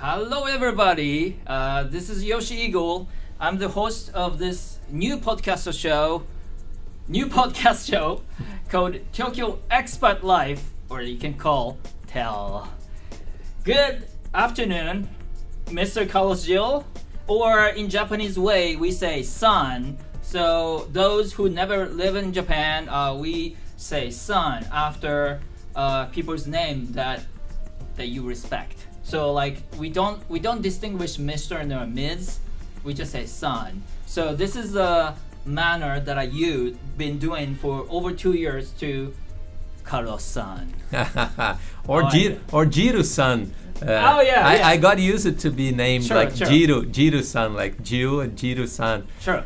Hello everybody, this is YOSHI YEGUL. I'm the host of this new podcast show called Tokyo Expat Life, or you can call TEL. Good afternoon, Mr. Carlos Gil, or in Japanese way we say san. So those who never live in Japan, we say san after people's name that you respect. So like we don't distinguish Mr. and Ms. We just say san. So this is the manner that I've been doing for over 2 years to Carlos-san. or Jiru-san. I got used to be named Jiru-san, like Jiru and Jiru-san. Sure.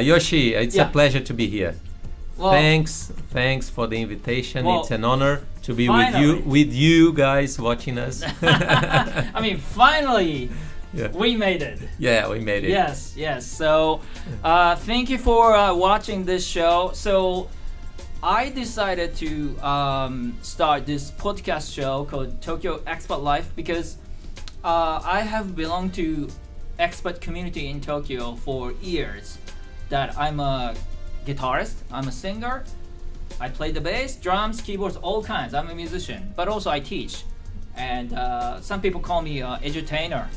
Yoshi, it's a pleasure to be here. Well, thanks for the invitation. It's an honor to be with you guys watching us. I mean, finally, we made it. Yeah, we made it. Yes. So, thank you for watching this show. So, I decided to start this podcast show called Tokyo Expat Life because I have belonged to expat community in Tokyo for years. That I'm a guitarist, I'm a singer, I play the bass, drums, keyboards, all kinds. I'm a musician, but also I teach. And some people call me edutainer.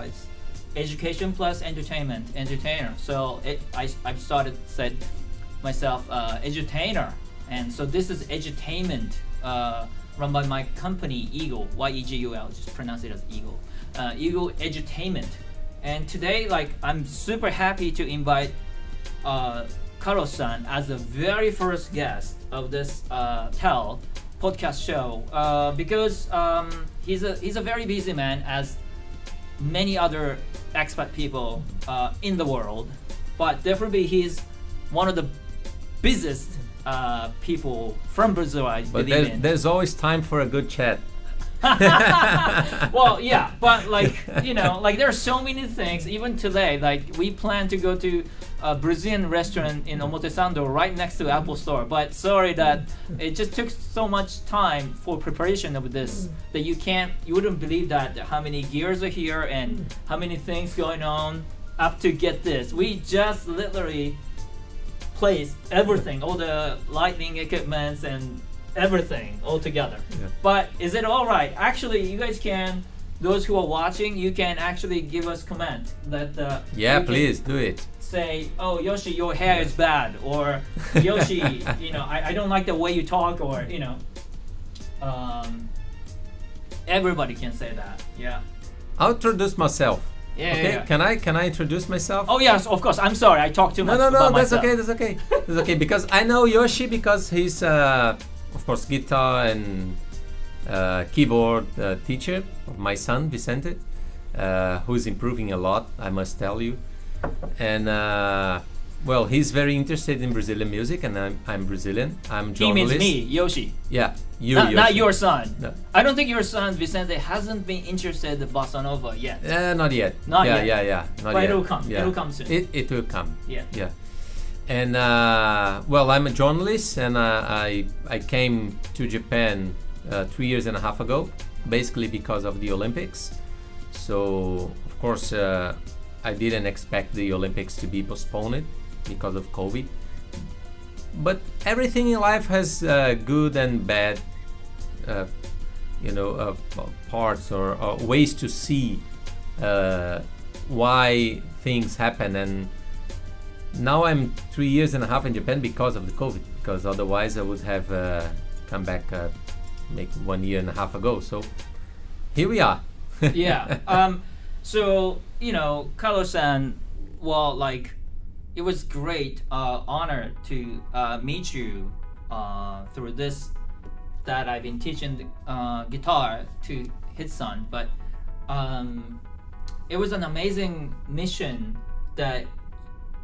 It's education plus entertainer. So I've said myself edutainer. And so this is edutainment run by my company, YEGUL, YEGUL, just pronounce it as YEGUL. YEGUL Edutainment. And today, like, I'm super happy to invite Carlos-san as the very first guest of this TEL podcast show because he's a very busy man, as many other expat people in the world, but definitely he's one of the busiest people from Brazil, I believe in. There's always time for a good chat. Well, yeah, but like, you know, like there are so many things. Even today, like we plan to go to a Brazilian restaurant in Omotesando right next to Apple Store, but sorry that it just took so much time for preparation of this that you wouldn't believe that how many gears are here and how many things going on up to get this. We just literally placed everything, all the lighting equipments and everything all together. But is it all right? Actually, you guys can, those who are watching, you can actually give us comment that please do it. Say, oh, Yoshi, your hair is bad, or Yoshi, you know, I don't like the way you talk, or you know, everybody can say that. I'll introduce myself. Okay. Can I introduce myself? Oh yes, of course. I'm sorry, I talked too much. No, about that's myself. okay. That's okay because I know Yoshi because he's of course guitar and keyboard teacher of my son Vicente, who is improving a lot, I must tell you. And well, he's very interested in Brazilian music, and I'm Brazilian. I'm journalist. He means me, Yoshi. Yeah, Yoshi. Not your son. No. I don't think your son Vicente hasn't been interested in bossa nova yet. Not yet. Not yet. Yeah. Not but yet. It'll come. Yeah. It'll come soon. It will come. Yeah. And well, I'm a journalist, and I came to Japan 3 years and a half ago, basically because of the Olympics. So of course I didn't expect the Olympics to be postponed because of COVID. But everything in life has good and bad, parts or ways to see why things happen. And now I'm 3 years and a half in Japan because of the COVID, because otherwise I would have come back like 1 year and a half ago. So here we are. So, you know, Carlos-san, well, like, it was great honor to meet you through this, that I've been teaching the guitar to his son, but it was an amazing mission that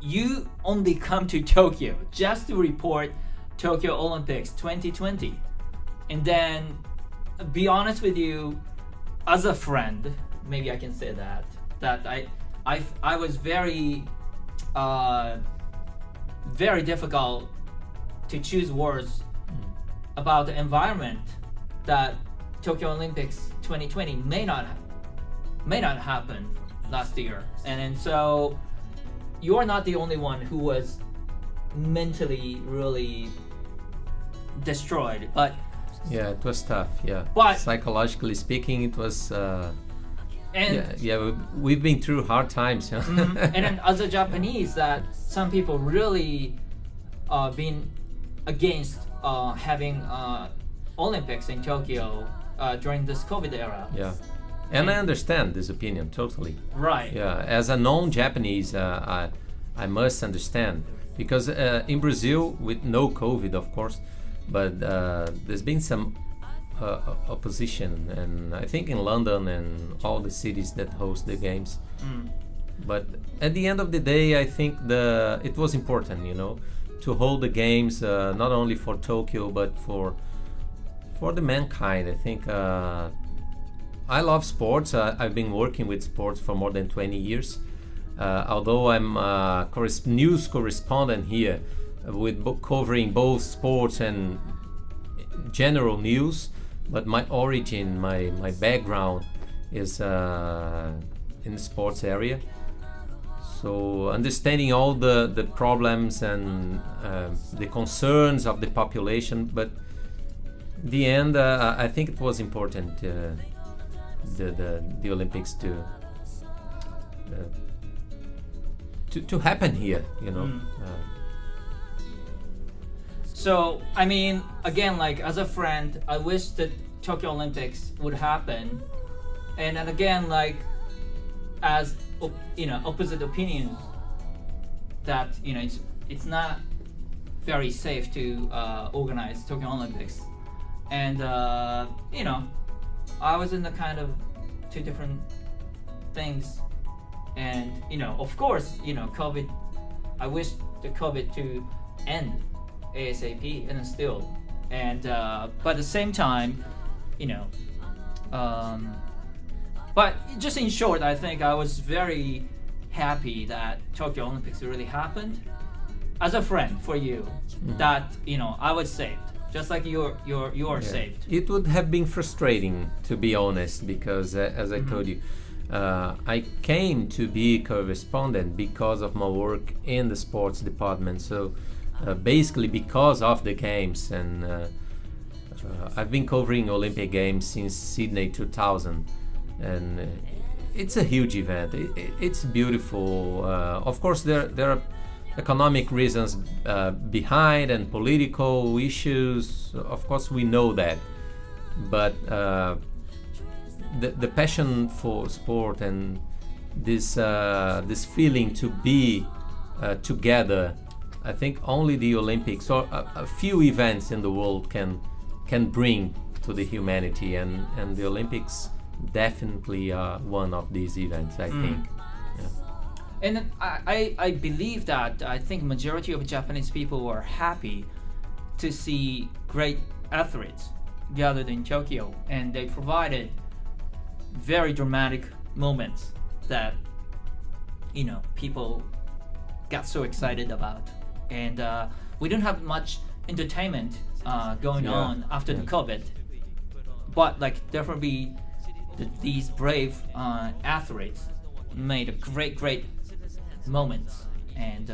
you only come to Tokyo just to report Tokyo Olympics 2020. And then, be honest with you, as a friend, maybe I can say that I was very difficult to choose words about the environment that Tokyo Olympics 2020 may not may not happen last year, and so you are not the only one who was mentally really destroyed, but Yeah, it was tough. Yeah, But- psychologically speaking, it was. and We've been through hard times. Yeah. and then as a Japanese, that some people really been against having Olympics in Tokyo during this COVID era. Yeah, and I understand this opinion totally. Right. Yeah, as a non-Japanese, I must understand because in Brazil, with no COVID, of course, but there's been some opposition, and I think in London and all the cities that host the games. But at the end of the day, I think it was important, to hold the games not only for Tokyo but for the mankind. I think I love sports. I've been working with sports for more than 20 years. Although I'm a news correspondent here with covering both sports and general news, but my origin, my background is in the sports area. So understanding all the problems and the concerns of the population, but in the end, I think it was important the Olympics to happen here, So, I mean, again, like as a friend, I wish that Tokyo Olympics would happen. And then again, like as opposite opinions, that it's not very safe to organize Tokyo Olympics. And I was in the kind of two different things. And of course, COVID. I wish the COVID to end ASAP, and still, and but at the same time, but just in short, I think I was very happy that Tokyo Olympics really happened. As a friend for you, that I was saved, just like you're saved. It would have been frustrating, to be honest, because as I told you, I came to be correspondent because of my work in the sports department. So basically because of the games, and I've been covering Olympic Games since Sydney 2000, and it's a huge event. It's beautiful. Of course, there are economic reasons behind and political issues. Of course, we know that, but the passion for sport and this feeling to be together, I think only the Olympics or a few events in the world can bring to the humanity, and the Olympics definitely are one of these events, I think. Yeah. And I believe that I think majority of Japanese people were happy to see great athletes gathered in Tokyo, and they provided very dramatic moments that people got so excited about. And we don't have much entertainment going on after the COVID, but like definitely these brave athletes made a great moments, and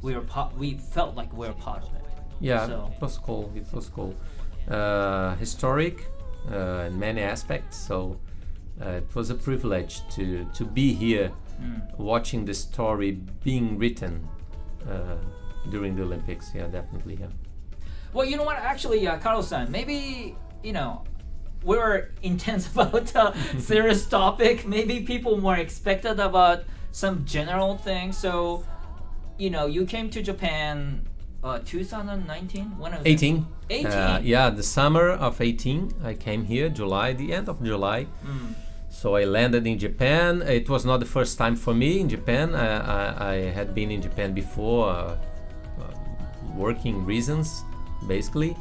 we felt like we were part of it. Yeah, So- it was cool. It was cool. Historic in many aspects. So it was a privilege to be here, watching the story being written during the Olympics. Yeah, definitely. Yeah. Well, you know what? Actually, Carlos-san, maybe we were intense about a serious topic. Maybe people more expected about some general things. So, you came to Japan 2019? When was it? 18. 18? Yeah, the summer of 18. I came here, the end of July. So I landed in Japan. It was not the first time for me in Japan. I had been in Japan before, working reasons, basically.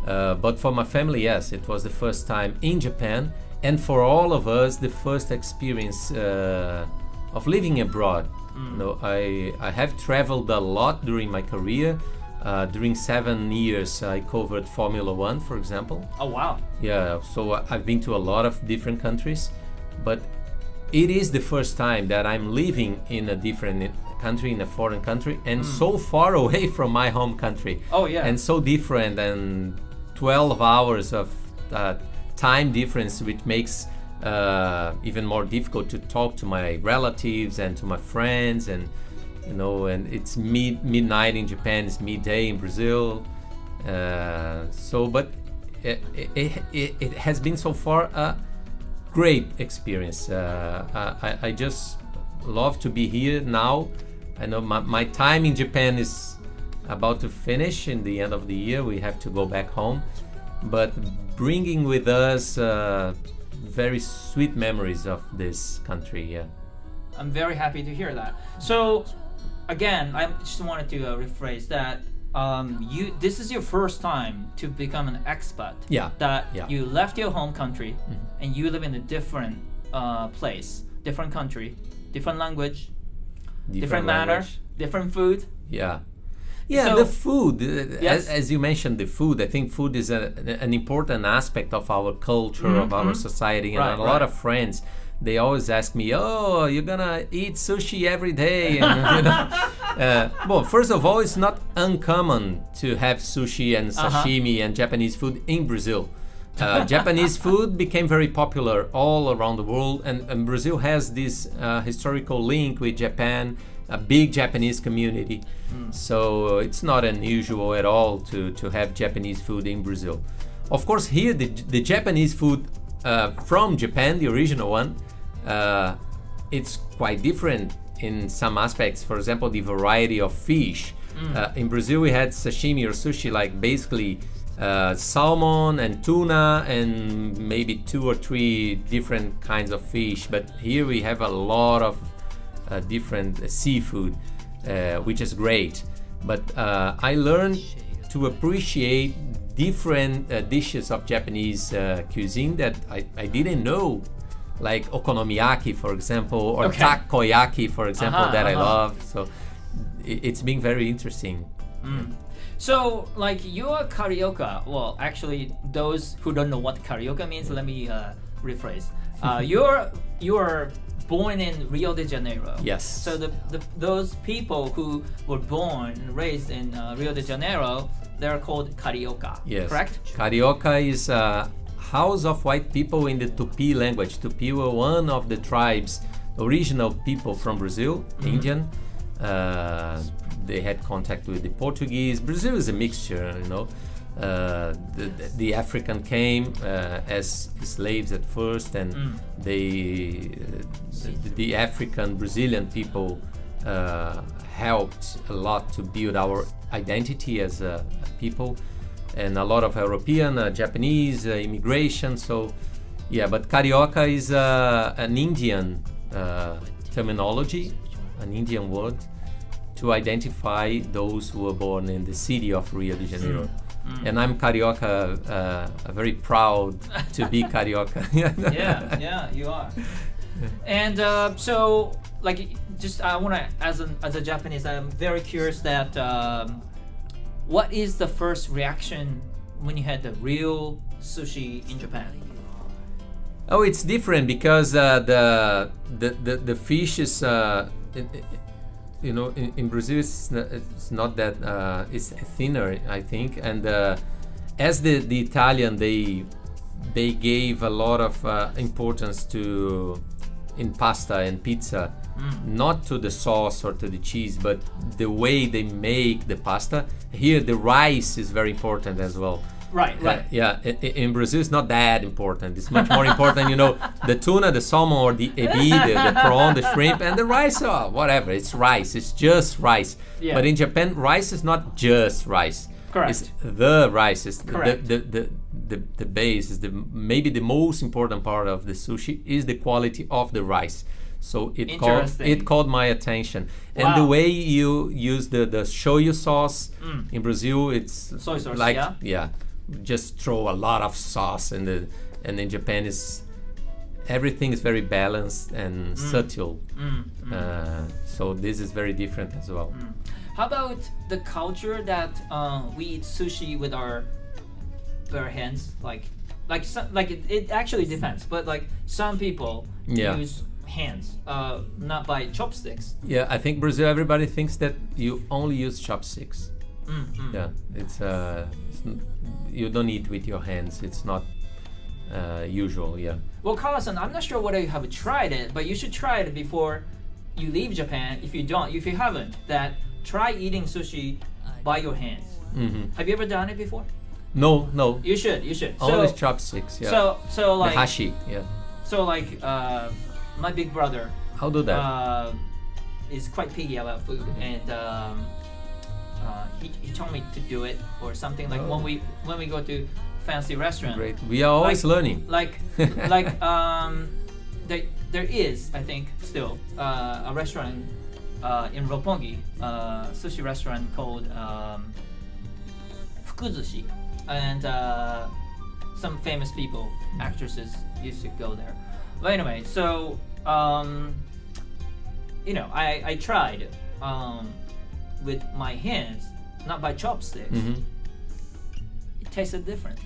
But for my family, yes, it was the first time in Japan. And for all of us, the first experience of living abroad. I have traveled a lot during my career. During 7 years, I covered Formula One, for example. Oh, wow. Yeah, so I've been to a lot of different countries, but it is the first time that I'm living in a different country, in a foreign country, and so far away from my home country. Oh yeah. And so different, and 12 hours of time difference, which makes even more difficult to talk to my relatives and to my friends, and and it's midnight in Japan, it's midday in Brazil. But it has been so far a great experience. I just love to be here now. I know my time in Japan is about to finish in the end of the year. We have to go back home, but bringing with us very sweet memories of this country. Yeah, I'm very happy to hear that. So again, I just wanted to rephrase that. This is your first time to become an expat. Yeah. You left your home country and you live in a different place, different country, different language, different manner, different food. Yeah. Yeah, so, the food, as you mentioned, the food, I think food is an important aspect of our culture, of our society, and a lot of friends, they always ask me, oh, you're gonna eat sushi every day. And, well, first of all, it's not uncommon to have sushi and sashimi and Japanese food in Brazil. Japanese food became very popular all around the world, and Brazil has this historical link with Japan, a big Japanese community. So it's not unusual at all to have Japanese food in Brazil. Of course, here the Japanese food from Japan, the original one, it's quite different in some aspects. For example, the variety of fish. In Brazil, we had sashimi or sushi, like basically salmon and tuna and maybe 2 or 3 different kinds of fish. But here we have a lot of different seafood, which is great. But I learned to appreciate different dishes of Japanese cuisine that I didn't know, like okonomiyaki, for example, or takoyaki, for example, that I love. So it's been very interesting. So, like, you're carioca. Well, actually, those who don't know what carioca means, let me rephrase. You're born in Rio de Janeiro. Yes. So those people who were born and raised in Rio de Janeiro, they're called carioca. Yes. Correct? Carioca is a house of white people in the Tupi language. Tupi were one of the tribes, original people from Brazil, Indian. They had contact with the Portuguese. Brazil is a mixture, The African came as slaves at first, and the African Brazilian people helped a lot to build our identity as a people, and a lot of European, Japanese immigration. So, yeah, but carioca is an Indian terminology, an Indian word to identify those who were born in the city of Rio de Janeiro. And I'm carioca, very proud to be carioca. yeah, you are. And so, like, just I want to, as a Japanese, I'm very curious that what is the first reaction when you had the real sushi in Japan? Oh, it's different because the fish is. In Brazil, it's not that it's thinner, I think, and as the Italian, they gave a lot of importance in pasta and pizza, not to the sauce or to the cheese, but the way they make the pasta. Here, the rice is very important as well. Right. In Brazil, it's not that important. It's much more important, the tuna, the salmon, or the ebi, the prawn, the shrimp, and the rice, whatever. It's rice. It's just rice. Yeah. But in Japan, rice is not just rice. Correct. It's the rice. It's correct. The base. Is maybe the most important part of the sushi is the quality of the rice. So it caught my attention. And the way you use the shoyu sauce in Brazil, it's soy sauce, like just throw a lot of sauce, and in Japan everything is very balanced and subtle. So this is very different as well. How about the culture that we eat sushi with our bare hands? It actually depends, but like some people use hands, not by chopsticks. Yeah, I think Brazil, everybody thinks that you only use chopsticks. Yeah, you don't eat with your hands. It's not usual. Yeah. Well, Carlos-san, I'm not sure whether you have tried it, but you should try it before you leave Japan. If you haven't, try eating sushi by your hands. Have you ever done it before? No. You should. Only chopsticks. Yeah. So like the hashi. Yeah. So like my big brother. I'll do that. Is quite picky about food, and he told me to do it or something like when we go to fancy restaurant. Great. We are always learning. There is, I think, still a restaurant in Roppongi, sushi restaurant called Fukuzushi, and some famous people, actresses used to go there. But anyway, so I tried with my hands, not by chopsticks. It tasted different.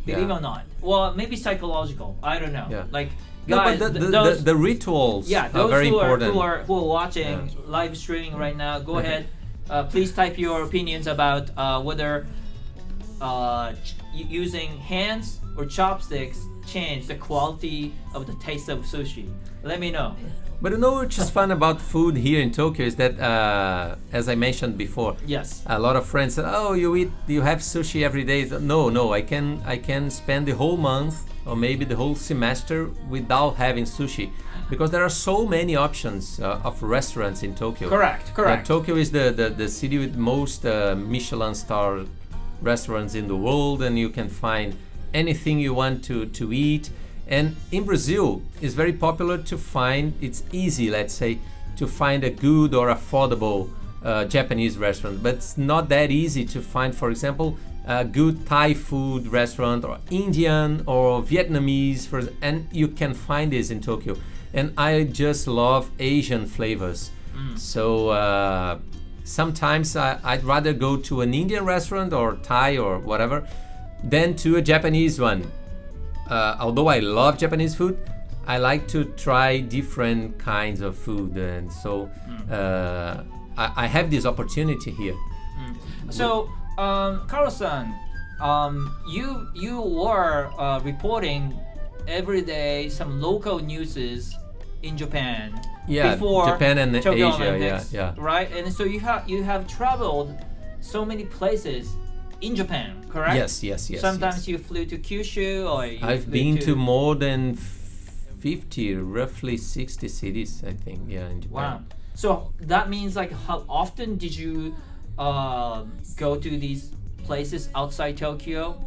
Believe it or not. Well, maybe psychological. I don't know. Yeah. Like guys, but the rituals are very important. Who are watching live streaming right now, go ahead. Please type your opinions about whether using hands or chopsticks change the quality of the taste of sushi. Let me know. But which is fun about food here in Tokyo is that, as I mentioned before, yes, a lot of friends say, "Oh, you have sushi every day." No, I can spend the whole month or maybe the whole semester without having sushi, because there are so many options of restaurants in Tokyo. Correct. Tokyo is the city with most Michelin star restaurants in the world, and you can find anything you want to eat. And in Brazil, it's very popular to find, it's easy, let's say, to find a good or affordable Japanese restaurant. But it's not that easy to find, for example, a good Thai food restaurant or Indian or Vietnamese, and you can find this in Tokyo. And I just love Asian flavors. So sometimes I'd rather go to an Indian restaurant or Thai or whatever than to a Japanese one. Although I love Japanese food, I like to try different kinds of food, and so I have this opportunity here. So, Carlos-san, you were reporting every day some local newses in Japan. Yeah, before Japan and Tokyo Asia. Olympics, Yeah. Right, and so you have traveled so many places in Japan, correct? Yes. Sometimes you flew to Kyushu, or I've been to more than 50, roughly 60 cities, I think. Yeah, in Japan. Wow. So that means like how often did you go to these places outside Tokyo?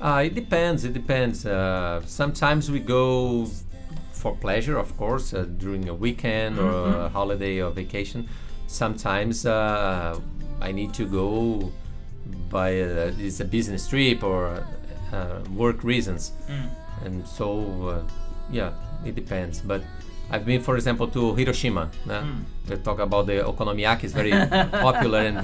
It depends. Sometimes we go for pleasure, of course, during a weekend or a holiday or vacation. Sometimes I need to go by it's a business trip or work reasons, and so it depends. But I've been, for example, to Hiroshima. They talk about the okonomiyaki is very popular and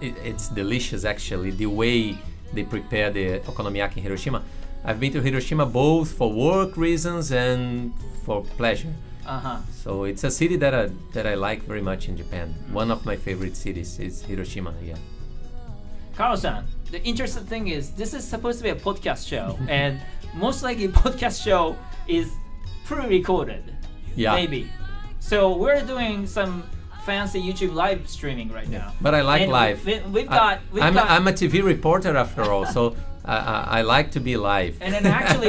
it's delicious actually, the way they prepare the okonomiyaki in Hiroshima. I've been to Hiroshima both for work reasons and for pleasure. So it's a city that I like very much in Japan. One of my favorite cities is Hiroshima. Yeah. Carlos-san, the interesting thing is this is supposed to be a podcast show, and most likely podcast show is pre-recorded. Yeah. Maybe. So we're doing some fancy YouTube live streaming right now. But I like and live. I'm a TV reporter after all, so I like to be live. And then actually,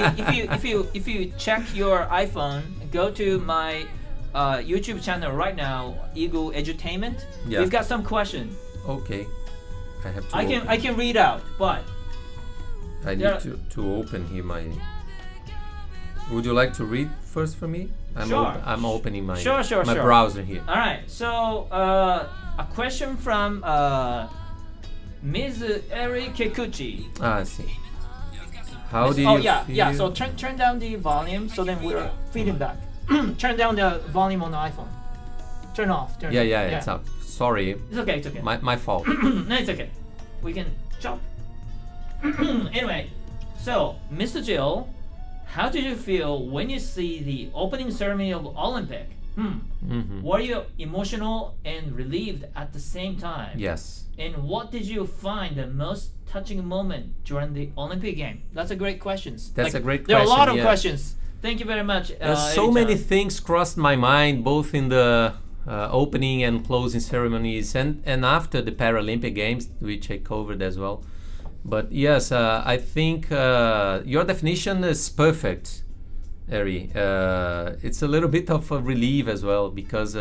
if you check your iPhone, go to my YouTube channel right now, EDUTAINMENT. Yeah. We've got some questions. Okay. I have to. I can read out, but I need to open here my. Would you like to read first for me? I'm opening my browser here. All right. So a question from Ms. Eri Kikuchi. I see. How do you feel? So turn down the volume, so then we're feeding back. Turn down the volume on the iPhone. Turn off. It's up. Sorry. It's okay. My fault. No, it's okay. We can chop. Anyway, so Mr. Jill how did you feel when you see the opening ceremony of Olympic? Were you emotional and relieved at the same time? Yes. And what did you find the most touching moment during the Olympic game? That's a great question. That's a great there question. There are a lot of questions. Thank you very much. So many things crossed my mind, both in the opening and closing ceremonies, and after the Paralympic Games, which I covered as well. But yes, I think your definition is perfect, Eri. It's a little bit of a relief as well, because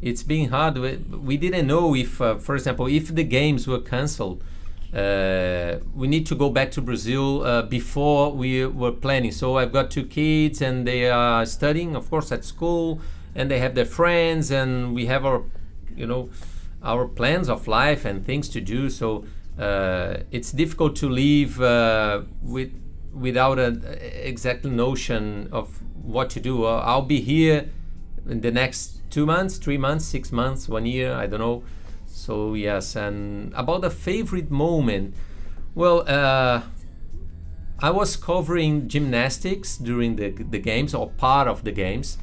it's been hard. We didn't know if, for example, if the games were cancelled, we need to go back to Brazil before we were planning. So I've got 2 kids, and they are studying, of course, at school, and they have their friends, and we have our, our plans of life and things to do. So it's difficult to leave without an exact notion of what to do. I'll be here in the next 2 months, 3 months, 6 months, 1 year, I don't know. So yes, and about the favorite moment, well, I was covering gymnastics during the games, or part of the games,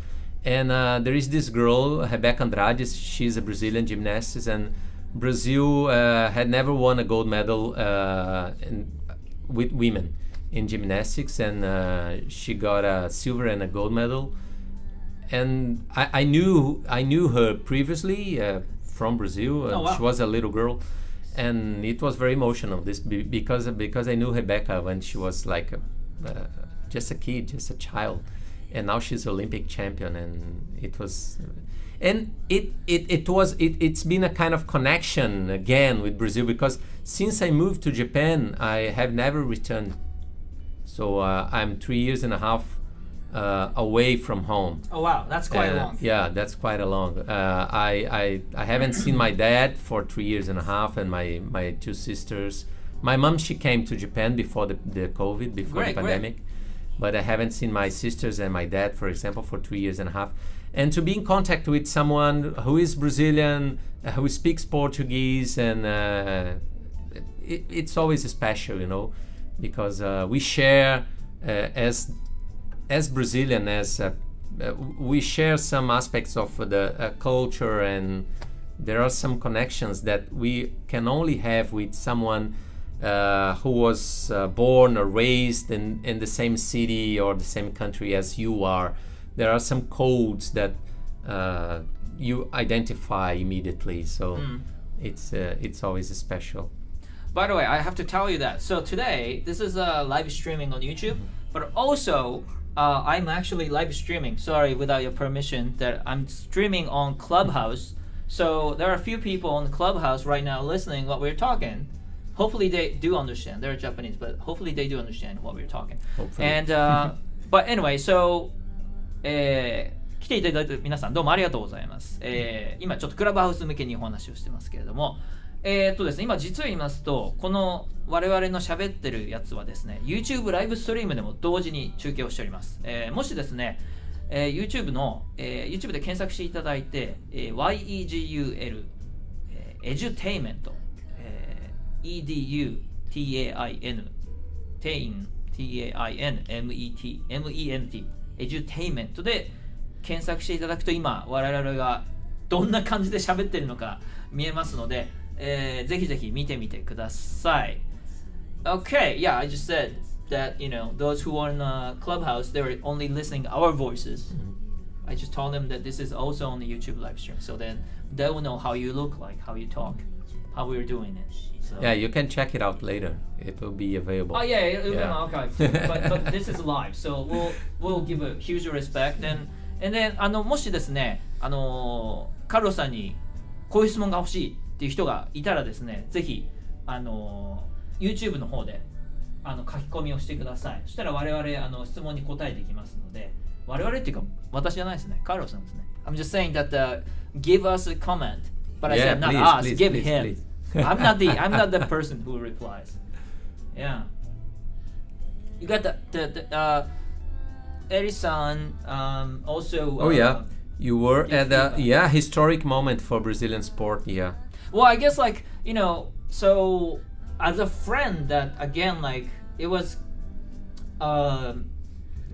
and there is this girl, Rebeca Andrade. She's a Brazilian gymnast, and Brazil had never won a gold medal with women in gymnastics, and she got a silver and a gold medal. And I knew her previously from Brazil. Oh, wow. She was a little girl, and it was very emotional. Because I knew Rebecca when she was like just a kid, just a child, and now she's Olympic champion, and it was. And it's been a kind of connection again with Brazil, because since I moved to Japan, I have never returned. So I'm 3 years and a half away from home. Oh wow, that's quite long. Yeah, that's quite a long. I haven't seen my dad for 3 years and a half, and my 2 sisters. My mom, she came to Japan before the COVID, before the pandemic. But I haven't seen my sisters and my dad, for example, for 3 years and a half. And to be in contact with someone who is Brazilian, who speaks Portuguese, and it's always special, because we share as Brazilian, we share some aspects of the culture, and there are some connections that we can only have with someone who was born or raised in the same city or the same country as you are. There are some codes that you identify immediately, so it's always special. By the way, I have to tell you that. So today, this is live streaming on YouTube, but also I'm actually live streaming. Sorry, without your permission, that I'm streaming on Clubhouse. So there are a few people on Clubhouse right now listening what we're talking. Hopefully they do understand. They're Japanese, but hopefully they do understand what we're talking. Hopefully. And but anyway, so 来ていただいた皆さんどうもありがとうございます。今ちょっとクラブハウス向けにお話をしてますけれども、ですね、今実を言いますと、この我々の喋ってるやつはですね、YouTube ライブストリームでも同時に中継をしております。もしですね、YouTube の、YouTube で検索していただいて、YEGUL、EDUTAINMENT、EDUTAIN、TAINMENT、EDUTAINMENT で検索していただくと、今我々がどんな感じで喋ってるのか見えますので、ぜひぜひ見てみてください。Okay, yeah, I just said that, those who are in the Clubhouse, they were only listening our voices. I just told them that this is also on the YouTube live stream, so then they will know how you look like, how you talk, how we're doing it. So. Yeah, you can check it out later. It will be available. Oh yeah, okay. but this is live, so we'll give a huge respect. And then もしですね、カルロスさんにこういう質問が欲しいっていう人がいたらですね、ぜひYouTube の方で書き込みをしてください。そしたら我々質問に答えていきますので、我々っていうか私じゃないですね、カルロスさんですね。I'm just saying that give us a comment, but I said not us, give him. I'm not the person who replies. Yeah. You got the Eri-san also. Oh yeah, you were at a historic moment for Brazilian sport. Yeah. Well, I guess so as a friend that again it was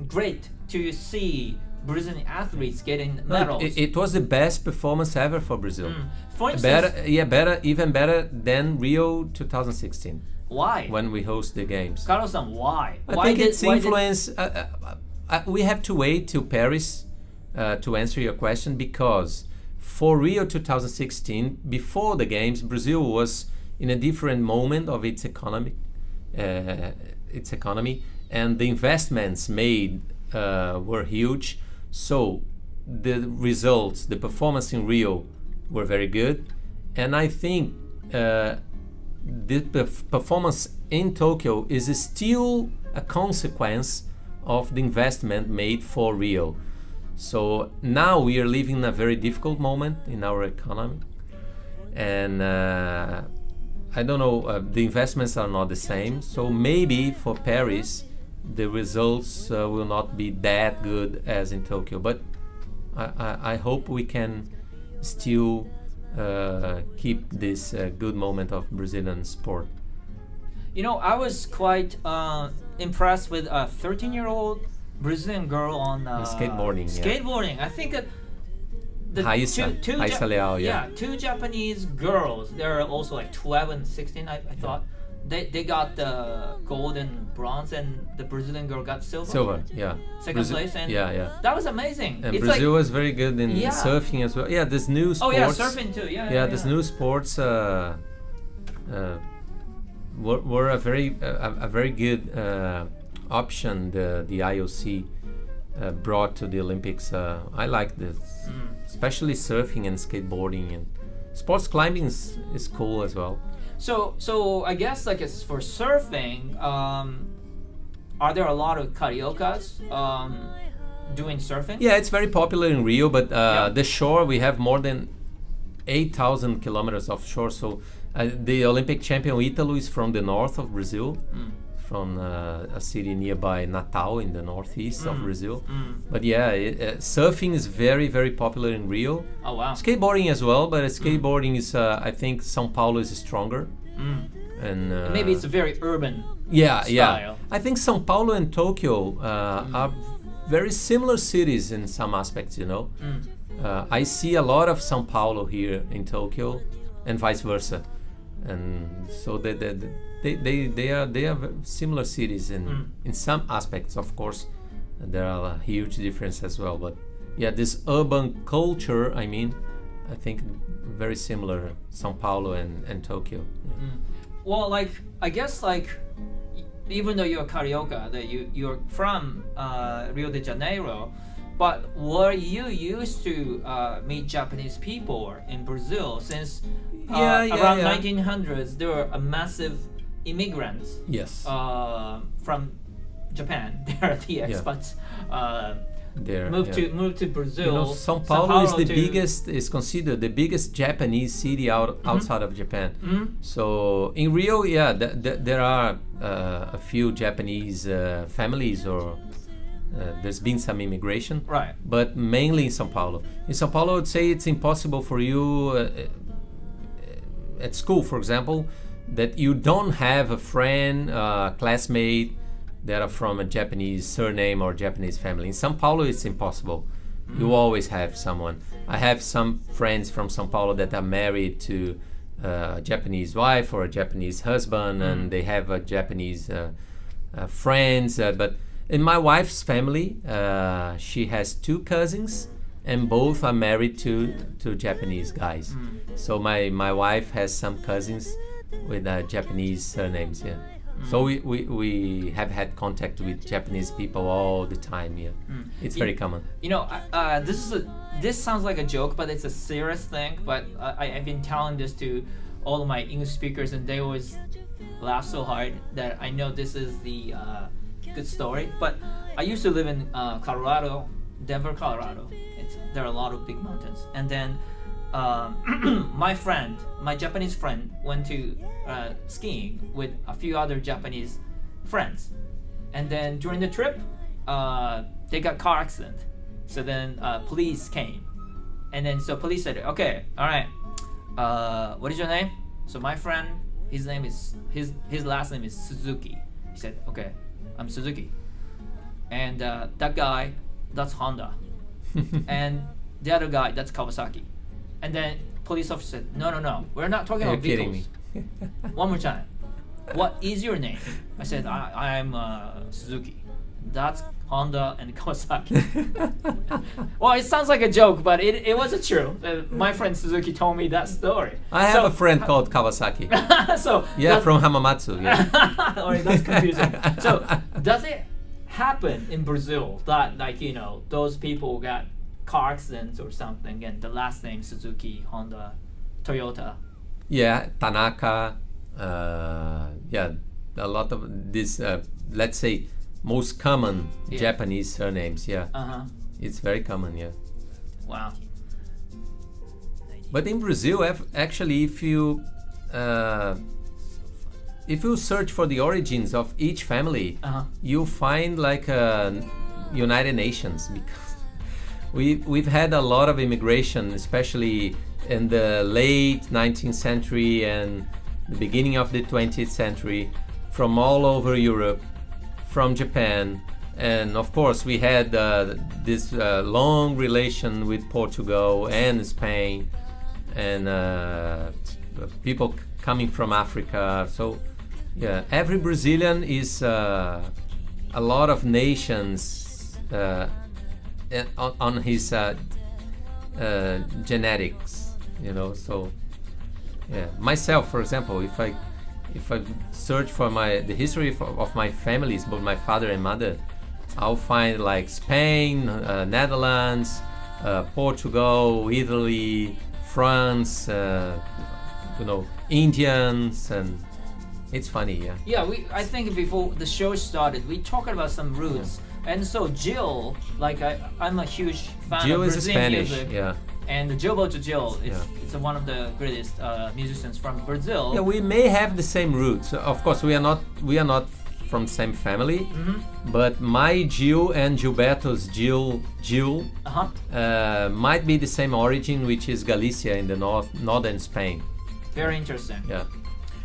great to see Brazilian athletes getting medals. It was the best performance ever for Brazil. For instance, Even better than Rio 2016 why? when we host the games. Carlos-san, why? I think it's influence. We have to wait till Paris to answer your question, because for Rio 2016, before the games, Brazil was in a different moment of its economy, and the investments made were huge. So the results, the performance in Rio were very good, and I think the performance in Tokyo is still a consequence of the investment made for Rio. So now we are living a very difficult moment in our economy, and I don't know, the investments are not the same. So maybe for Paris, the results will not be that good as in Tokyo. But I hope we can still keep this good moment of Brazilian sport. You know, I was quite impressed with a 13-year-old Brazilian girl on skateboarding. Skateboarding. Yeah. I think the Raissa Leal, two Japanese girls. They're also like 12 and 16. I thought they got the gold and bronze, and the Brazilian girl got silver. Silver, yeah. Second place, and that was amazing. And it's Brazil was very good in surfing as well. Yeah, this new sports. Oh yeah, surfing too. Yeah. This new sports were a very good option the IOC brought to the Olympics. I like this, especially surfing and skateboarding, and sports climbing is cool as well. So I guess like it's for surfing. Are there a lot of cariokas doing surfing? Yeah, it's very popular in Rio, but the shore, we have more than 8,000 kilometers offshore. So the Olympic champion Ítalo is from the north of Brazil, from a city nearby Natal in the northeast of Brazil. But surfing is very, very popular in Rio. Oh wow! Skateboarding as well, but skateboarding is I think São Paulo is stronger. And maybe it's a very urban style. I think São Paulo and Tokyo are very similar cities in some aspects, you know. I see a lot of São Paulo here in Tokyo, and vice versa, and so they are similar cities in some aspects. Of course, there are a huge difference as well. But this urban culture, I think very similar, São Paulo and Tokyo. Yeah. Well, like I guess like even though you're carioca, that you're from Rio de Janeiro, but were you used to meet Japanese people in Brazil since around 1900s there were a massive immigrants from Japan. There are the expats moved to Brazil. You know, São Paulo is considered the biggest Japanese city outside of Japan. So in Rio, there are a few Japanese families, or there's been some immigration, right? But mainly in São Paulo. In São Paulo, I would say it's impossible for you at school, for example, that you don't have a friend, classmate that are from a Japanese surname or Japanese family. In São Paulo, it's impossible. You always have someone. I have some friends from São Paulo that are married to a Japanese wife or a Japanese husband, and they have a Japanese friends. But in my wife's family, she has two cousins, and both are married to Japanese guys. So my wife has some cousins with Japanese surnames. Yeah. So we have had contact with Japanese people all the time. Yeah, it's very common. You know, this sounds like a joke, but it's a serious thing. But I've been telling this to all of my English speakers, and they always laugh so hard that I know this is the good story. But I used to live in Colorado, Denver, Colorado. There are a lot of big mountains, and then my Japanese friend went to skiing with a few other Japanese friends, and then during the trip they got car accident. So then police came, and then so police said, okay, all right, what is your name? So my friend, his last name is Suzuki. He said, okay, I'm Suzuki. and that guy, that's Honda, and the other guy, that's Kawasaki. And then police officer said, no, we're not talking about vehicles. One more time. What is your name? I said, I'm Suzuki. That's Honda and Kawasaki. Well, it sounds like a joke, but it wasn't true. My friend Suzuki told me that story. I have a friend called Kawasaki. So yeah, from Hamamatsu. Yeah. Alright, that's confusing. So does it happen in Brazil that, like, you know, those people got car accidents or something and the last name Suzuki, Honda, Toyota? Yeah, Tanaka. Yeah, a lot of this. Let's say most common Japanese surnames. Yeah, it's very common. Yeah. Wow. But in Brazil, actually, if you search for the origins of each family, you find like United Nations, because we've had a lot of immigration, especially in the late 19th century and the beginning of the 20th century, from all over Europe, from Japan, and of course we had this long relation with Portugal and Spain, and people coming from Africa. So yeah, every Brazilian is a lot of nations on his genetics, you know. So yeah, myself, for example, if I search for the history of my families, both my father and mother, I'll find like Spain, Netherlands, Portugal, Italy, France, you know, Indians, and it's funny. Yeah. Yeah, I think before the show started, we talked about some roots, and so Jill, like I'm a huge fan Jill of is Brazilian Spanish. music. Yeah. And Gilberto Gil, it's one of the greatest musicians from Brazil. Yeah, we may have the same roots. Of course, we are not from the same family. But my Gil and Gilberto's Gil might be the same origin, which is Galicia in the northern Spain. Very interesting. Yeah.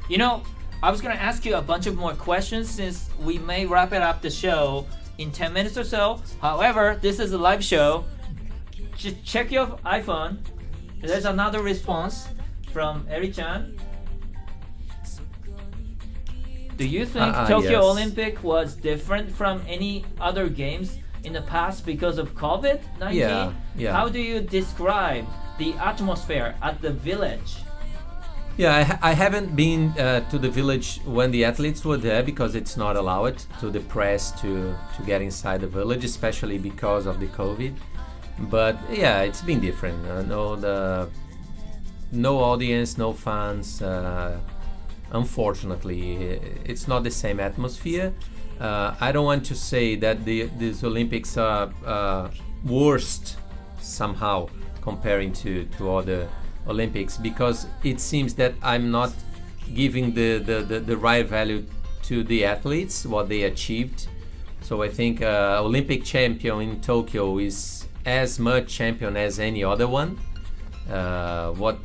You know, I was gonna ask you a bunch of more questions since we may wrap it up the show in 10 minutes or so. However, this is a live show. Just check your iPhone. There's another response from Eri-chan. Do you think Tokyo yes. Olympic was different from any other games in the past because of COVID-19? Yeah. How do you describe the atmosphere at the village? Yeah, I haven't been to the village when the athletes were there, because it's not allowed to the press to get inside the village, especially because of the COVID. But yeah, it's been different. No audience, no fans. Unfortunately, it's not the same atmosphere. I don't want to say that these Olympics are worst somehow comparing to other Olympics, because it seems that I'm not giving the right value to the athletes, what they achieved. So I think Olympic champion in Tokyo is as much champion as any other one. What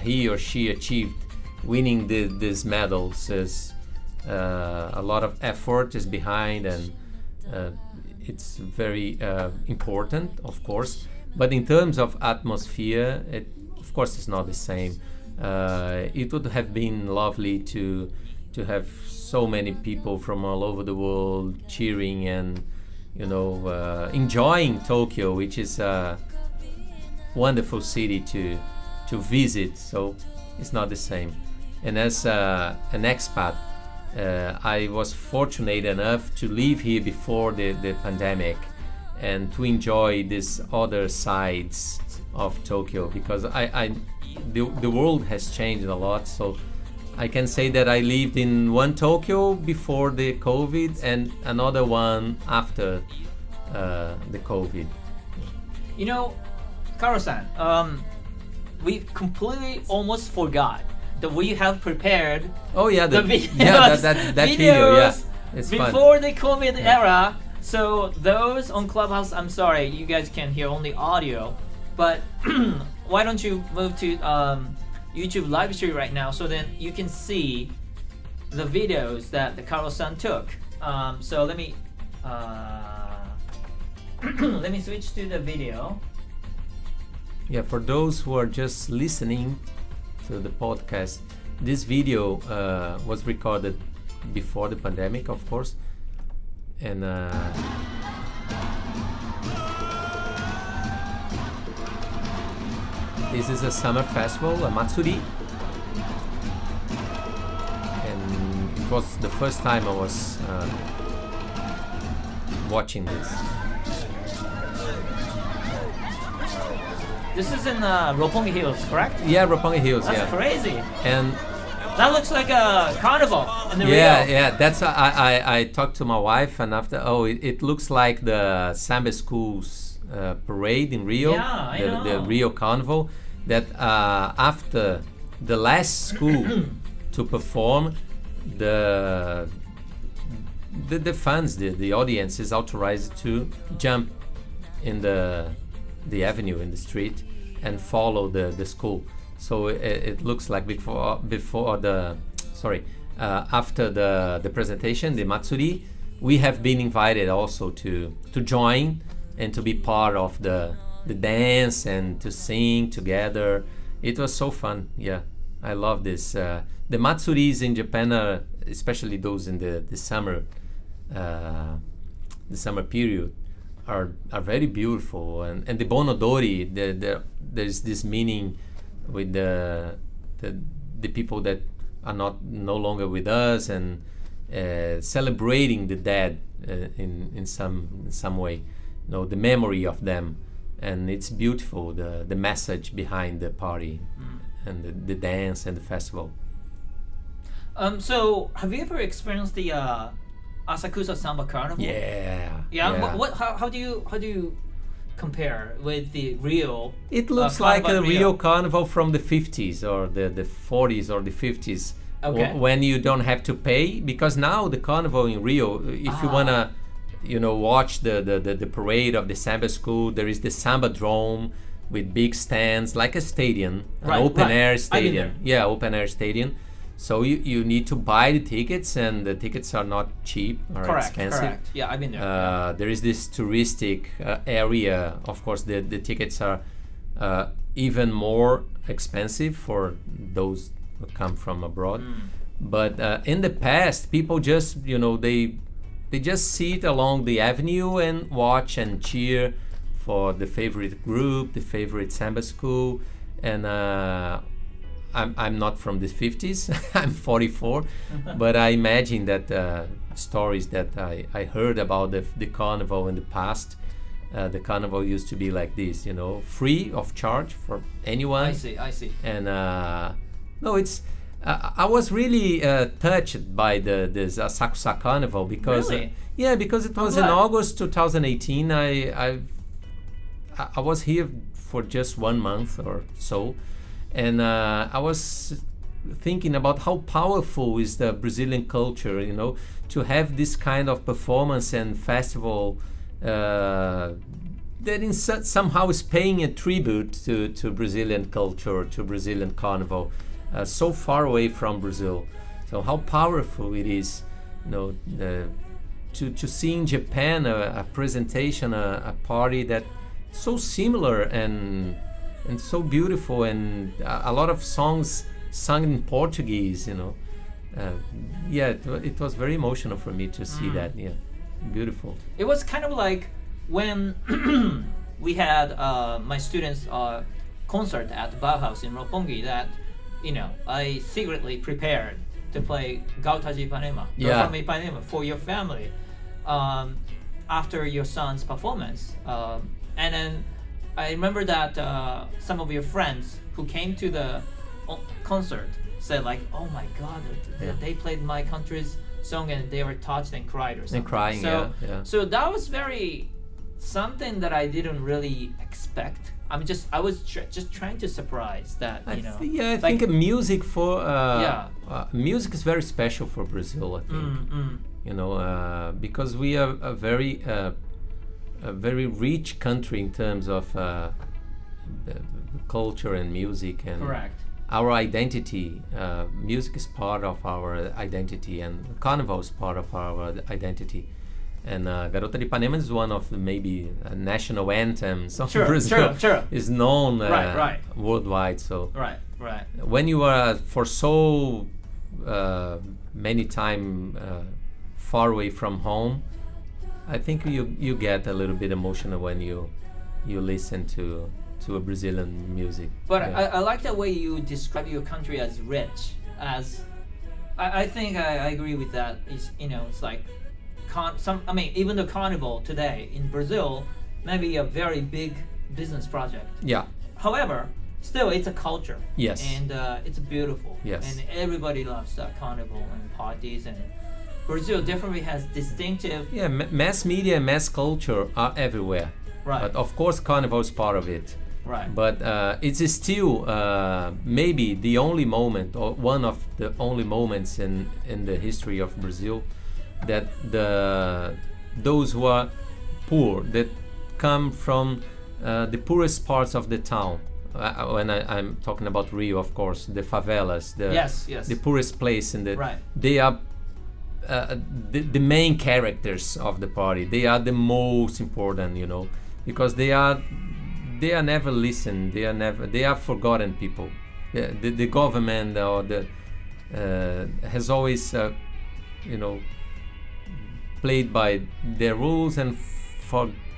he or she achieved winning these medals is a lot of effort is behind, and it's very important, of course. But in terms of atmosphere, of course it's not the same. It would have been lovely to have so many people from all over the world cheering and enjoying Tokyo, which is a wonderful city to visit. So it's not the same. And as an expat, I was fortunate enough to live here before the pandemic and to enjoy these other sides of Tokyo, because the world has changed a lot. So I can say that I lived in one Tokyo before the COVID and another one after the COVID. You know, Karo-san, we completely almost forgot that we have prepared that videos video, yeah, it's before fun. the COVID era. So those on Clubhouse, I'm sorry, you guys can hear only audio, but why don't you move to YouTube live stream right now, so then you can see the videos that the Karo-san took. So let me Let me switch to the video. Yeah, for those who are just listening to the podcast, this video was recorded before the pandemic, of course, and this is a summer festival, a Matsuri, and it was the first time I was watching this. This is in Roppongi Hills, correct? Yeah, Roppongi Hills. That's crazy. And that looks like a carnival in the Rio. Yeah. That's I talked to my wife, and after it looks like the Samba schools parade in Rio. Yeah, I know. The Rio Carnival. That after the last school to perform, the fans, the audience is authorized to jump in the avenue, in the street, and follow the school. So it looks like after the presentation, the Matsuri, we have been invited also to join and to be part of the dance and to sing together. It was so fun. Yeah, I love this. The Matsuris in Japan, especially those in the summer period, are very beautiful, and the Bonodori, there's this meaning with the people that are no longer with us, and celebrating the dead in some way, the memory of them, and it's beautiful, the message behind the party and the dance and the festival. So have you ever experienced the Asakusa Samba Carnival? Yeah. How do you compare with the Rio? It looks like a Rio Carnival from the 50s or the 40s or the 50s. Okay. When you don't have to pay, because now the carnival in Rio, if you wanna, watch the parade of the Samba school, there is the Samba Drome with big stands, like a stadium, an open air stadium. Yeah, open air stadium. So you need to buy the tickets, and the tickets are not cheap or expensive. Correct. Yeah, I've been there. There is this touristic area. Of course, the tickets are even more expensive for those who come from abroad. But in the past, people just they just sit along the avenue and watch and cheer for the favorite group, the favorite Samba school, and. I'm not from the 50s. I'm 44, but I imagine that stories that I heard about the carnival in the past. The carnival used to be like this, free of charge for anyone. I see. And no, it's. I was really touched by this Asakusa Carnival because really? Because it was in August 2018. I was here for just 1 month or so. And I was thinking about how powerful is the Brazilian culture, to have this kind of performance and festival that somehow is paying a tribute to Brazilian culture, to Brazilian carnival, so far away from Brazil. So how powerful it is, to see in Japan a presentation, a party that so similar and so beautiful, and a lot of songs sung in Portuguese, it was very emotional for me to see that. Yeah, beautiful. It was kind of like when we had my students' concert at the Bauhaus in Roppongi, that I secretly prepared to play Gautaji Ipanema, from Ipanema for your family after your son's performance, and then I remember that some of your friends who came to the concert said like, "Oh my God, they played my country's song and they were touched and cried or something." And crying, So that was something that I didn't really expect. I was just trying to surprise that. I think music music is very special for Brazil. I think because we are a very rich country in terms of culture and music, and correct. Our identity. Music is part of our identity, and carnival is part of our identity. And Garota de Ipanema is one of the maybe national anthems of Sure, Brazil. sure. Is known Right. worldwide. So Right. when you are for so many time far away from home, I think you get a little bit emotional when you listen to a Brazilian music. But I like the way you describe your country as rich. As I think I agree with that. It's like even the Carnival today in Brazil may be a very big business project. Yeah. However, still it's a culture. Yes. And it's beautiful. Yes. And everybody loves that Carnival and parties, and Brazil definitely has distinctive. Yeah, mass media and mass culture are everywhere. Right. But of course, Carnival is part of it. Right. But it's still maybe the only moment, or one of the only moments in the history of Brazil, that those who are poor, that come from the poorest parts of the town. When I'm talking about Rio, of course, the favelas, Yes. the poorest place in the. Right. They are the main characters of the party. They are the most important, because they are never listened. They are forgotten people. The government or has always played by their rules and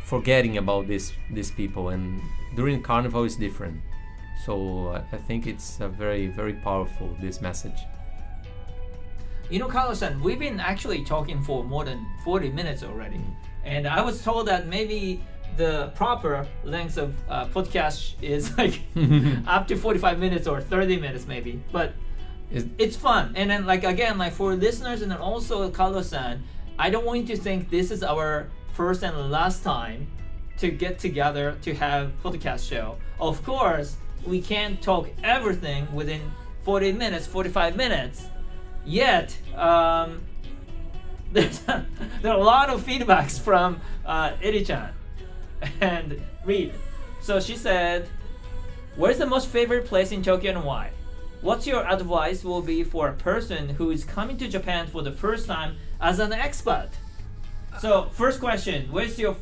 forgetting about these people. And during Carnival is different. So I think it's very, very powerful, this message. Carlos-san, we've been actually talking for more than 40 minutes already. And I was told that maybe the proper length of podcast is like up to 45 minutes or 30 minutes maybe. But it's fun. And then again, for listeners and then also Carlos-san, I don't want you to think this is our first and last time to get together to have podcast show. Of course, we can't talk everything within 40 minutes, 45 minutes. Yet, there are a lot of feedbacks from Eri-chan and Reed. So she said, where's the most favorite place in Tokyo and why? What's your advice will be for a person who is coming to Japan for the first time as an expat? So first question, where's your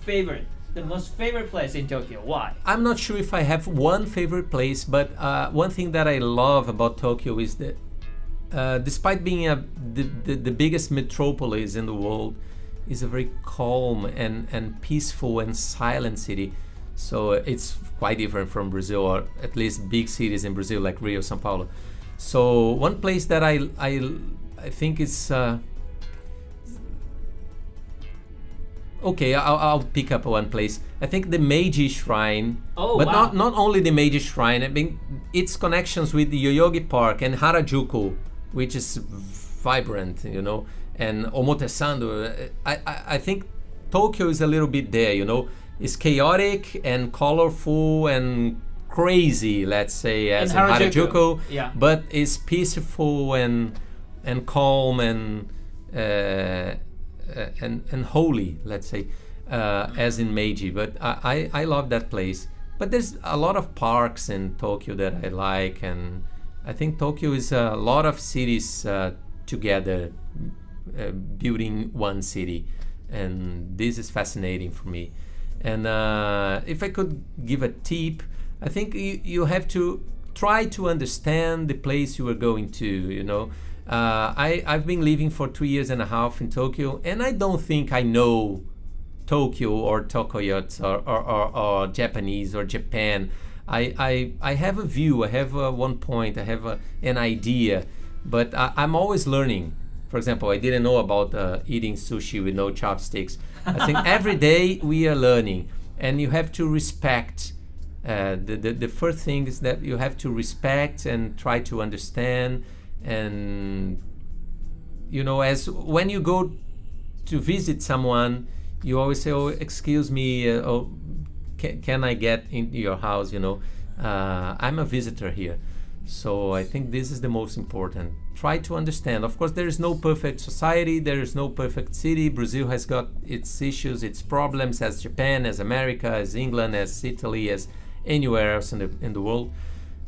the most favorite place in Tokyo? Why? I'm not sure if I have one favorite place, but one thing that I love about Tokyo is that despite being the biggest metropolis in the world, is a very calm and peaceful and silent city. So it's quite different from Brazil, or at least big cities in Brazil like Rio, São Paulo. So one place that I think is okay. I'll pick up one place. I think the Meiji Shrine. Oh, but wow. not only the Meiji Shrine. I mean, its connections with the Yoyogi Park and Harajuku, which is vibrant, and Omotesando. I think Tokyo is a little bit there, It's chaotic and colorful and crazy, let's say, as in Harajuku. Yeah. But it's peaceful and calm and holy, let's say, as in Meiji. But I love that place. But there's a lot of parks in Tokyo that I like, and I think Tokyo is a lot of cities together, building one city, and this is fascinating for me. And if I could give a tip, I think you have to try to understand the place you are going to. I've been living for 3 years and a half in Tokyo, and I don't think I know Tokyo or Tokoyotsu or Japanese or Japan. I have a view, I have one point, I have an idea, but I'm always learning. For example, I didn't know about eating sushi with no chopsticks. I think every day we are learning, and you have to respect. The first thing is that you have to respect and try to understand. And as when you go to visit someone, you always say, "Oh, excuse me, can I get into your house?" I'm a visitor here. So I think this is the most important. Try to understand. Of course, there is no perfect society, there is no perfect city. Brazil has got its issues, its problems, as Japan, as America, as England, as Italy, as anywhere else in the world.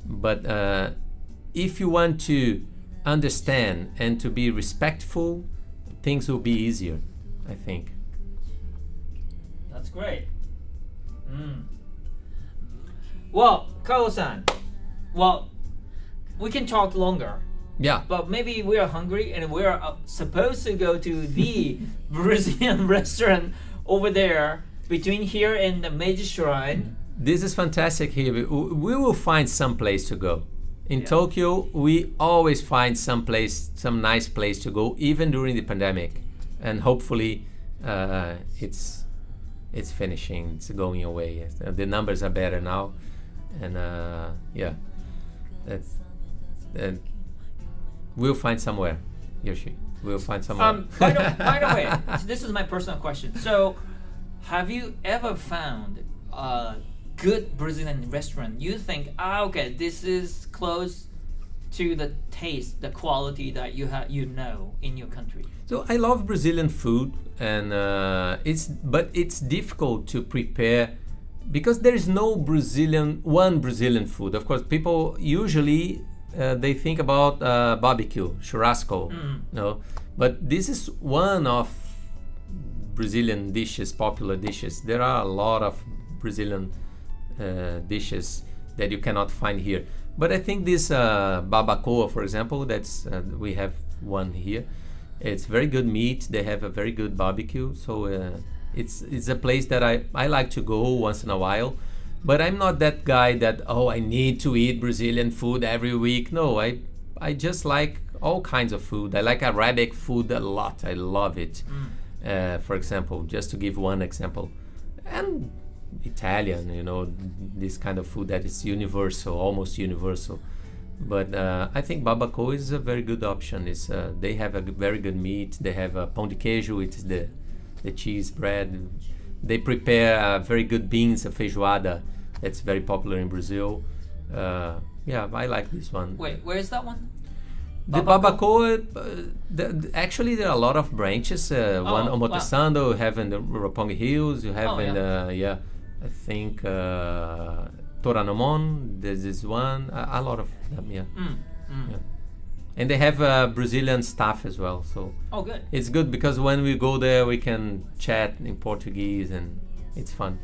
But if you want to understand and to be respectful, things will be easier, I think. That's great. Well, Carlos-san, well, we can talk longer. Yeah. But maybe we are hungry and we are supposed to go to the Brazilian restaurant over there between here and the major shrine. This is fantastic here. We will find some place to go. In Tokyo, we always find some nice place to go, even during the pandemic. And hopefully it's finishing, it's going away. The numbers are better now. And we'll find somewhere, Yoshi. We'll find somewhere. By the way, this is my personal question. So, have you ever found a good Brazilian restaurant you think, okay, this is close to the taste, the quality that you know in your country? So I love Brazilian food, and it's difficult to prepare because there is no one Brazilian food. Of course, people usually they think about barbecue, churrasco, no. But this is one of Brazilian dishes, popular dishes. There are a lot of Brazilian dishes that you cannot find here. But I think this barbacoa, for example, that's we have one here. It's very good meat. They have a very good barbecue. So it's a place that I like to go once in a while. But I'm not that guy that, I need to eat Brazilian food every week. No, I just like all kinds of food. I like Arabic food a lot. I love it. For example, just to give one example. And Italian, this kind of food that is universal, almost universal. But I think barbacoa is a very good option. They have a very good meat. They have pão de queijo, which is the cheese bread. They prepare very good beans, a feijoada. That's very popular in Brazil. I like this one. Wait, where is that one? The barbacoa, actually there are a lot of branches. One on Motosando, you have in the Roppongi Hills, you have I think Toranomon, there's this one, a lot of them, yeah. And they have Brazilian staff as well, so good. It's good because when we go there we can chat in Portuguese and it's fun.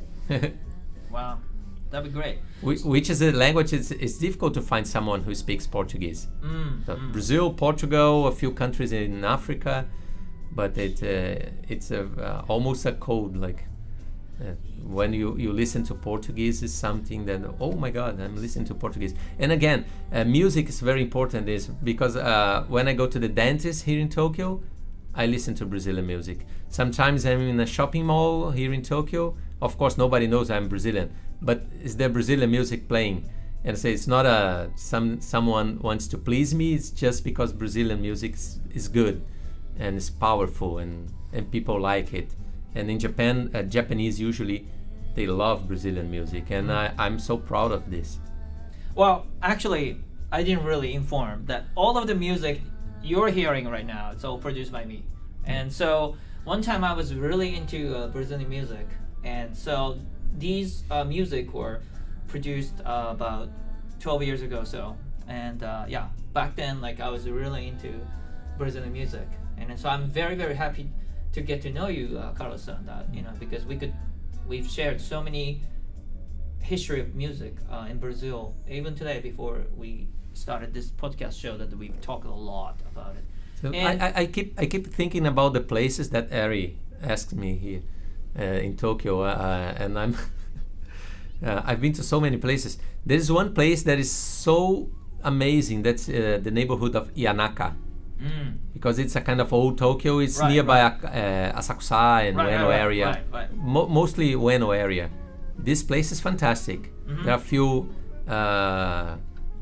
Wow, that'd be great. Which is a language, it's difficult to find someone who speaks Portuguese. Brazil, Portugal, a few countries in Africa, but it's almost a code, like when you listen to Portuguese is something that, oh my God, I'm listening to Portuguese. And again, music is very important, is because when I go to the dentist here in Tokyo, I listen to Brazilian music. Sometimes I'm in a shopping mall here in Tokyo. Of course, nobody knows I'm Brazilian, but is there Brazilian music playing? And say it's not someone wants to please me. It's just because Brazilian music is good and it's powerful and people like it. And in Japan, Japanese usually they love Brazilian music, and I'm so proud of this. Well, actually, I didn't really inform that all of the music you're hearing right now, it's all produced by me. And so one time I was really into Brazilian music, and so these music were produced about 12 years ago or so. And back then, like, I was really into Brazilian music, and so I'm very, very happy to get to know you, Carlos-san, that because we've shared so many history of music in Brazil. Even today, before we started this podcast show, that we've talked a lot about it. So I keep thinking about the places that Ari asked me here in Tokyo, and I'm I've been to so many places. There's one place that is so amazing. That's the neighborhood of Ianaka. Because it's a kind of old Tokyo. It's nearby Asakusa and Ueno area. Mostly Ueno area. This place is fantastic. There are a few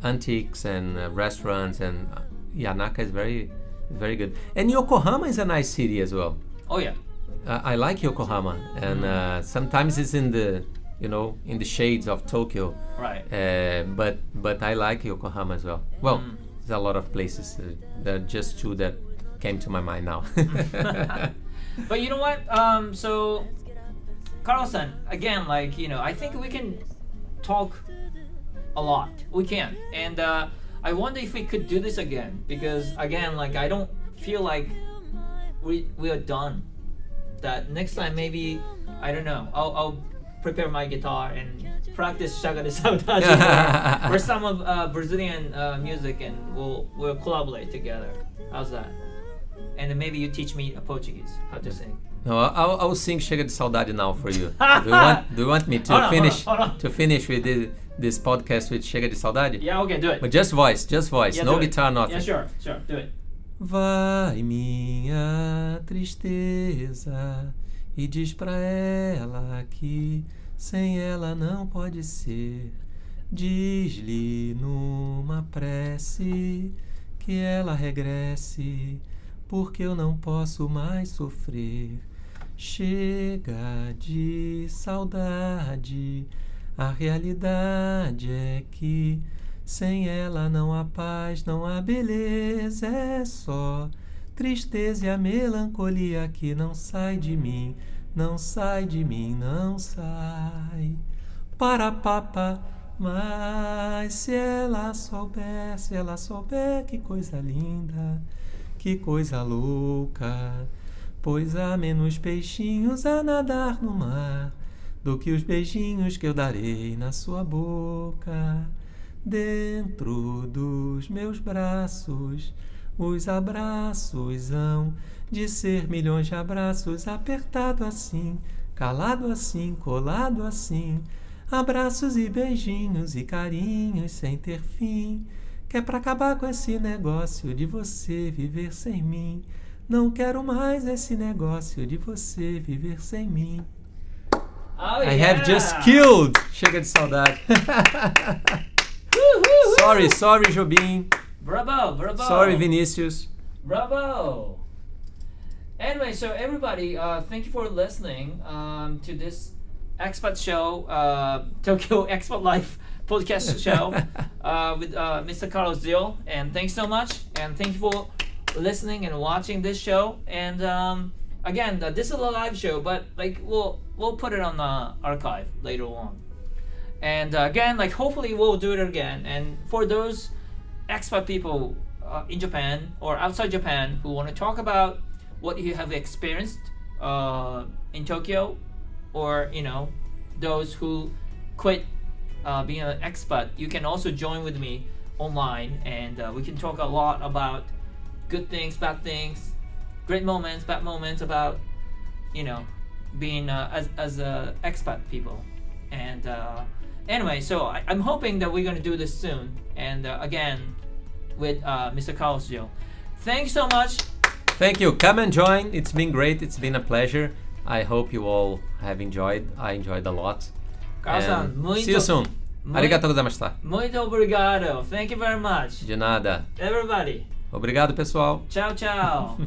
antiques and restaurants, and Ianaka is very, very good. And Yokohama is a nice city as well. Oh yeah. I like Yokohama, and sometimes it's in the in the shades of Tokyo. Right. But I like Yokohama as well. Well. There's a lot of places. There are just two that came to my mind now. But you know what? So, Carlos-san, again, I think we can talk a lot. We can. And I wonder if we could do this again. Because, again, I don't feel like we are done. That next time maybe I don't know. I'll prepare my guitar and practice Chega de Saudade or some of Brazilian music, and we'll collaborate together. How's that? And then maybe you teach me Portuguese, how to sing. No, I'll sing Chega de Saudade now for you. Do you want me to Hold on. to finish with this podcast with Chega de Saudade? Yeah, okay, do it. But just voice, Yeah, no do it. guitar, nothing. Yeah, sure, do it. Vai minha tristeza e diz pra ela que sem ela não pode ser. Diz-lhe numa prece que ela regresse, porque eu não posso mais sofrer. Chega de saudade, a realidade é que sem ela não há paz, não há beleza, é só tristeza e a melancolia que não sai de mim, não sai de mim, não sai. Para papa, mas se ela souber que coisa linda, que coisa louca, pois há menos peixinhos a nadar no mar do que os beijinhos que eu darei na sua boca. Dentro dos meus braços, os abraços hão de ser milhões de abraços, apertado assim, calado assim, colado assim, abraços e beijinhos e carinhos sem ter fim, que é pra acabar com esse negócio de você viver sem mim. Não quero mais esse negócio de você viver sem mim. Oh, I have just killed Chega de Saudade. Sorry, Jobim. Bravo. Sorry, Vinicius. Bravo. Anyway, so everybody, thank you for listening to this Expat show, Tokyo Expat Life podcast show with Mr. Carlos Gil. And thanks so much. And thank you for listening and watching this show. And again, this is a live show, but like we'll put it on the archive later on. And again, like hopefully we'll do it again. And for those expat people in Japan or outside Japan who want to talk about what you have experienced in Tokyo, or those who quit being an expat, you can also join with me online, and we can talk a lot about good things, bad things, great moments, bad moments, about being as a expat people. And anyway, so I'm hoping that we're going to do this soon, and again with Mr. Carlos Gil. Thanks so much. Thank you. Come and join. It's been great. It's been a pleasure. I hope you all have enjoyed. I enjoyed a lot. Carlos-san, see you soon. Arigatou gozaimashita. Muito obrigado. Thank you very much. De nada. Everybody. Obrigado, pessoal. Tchau.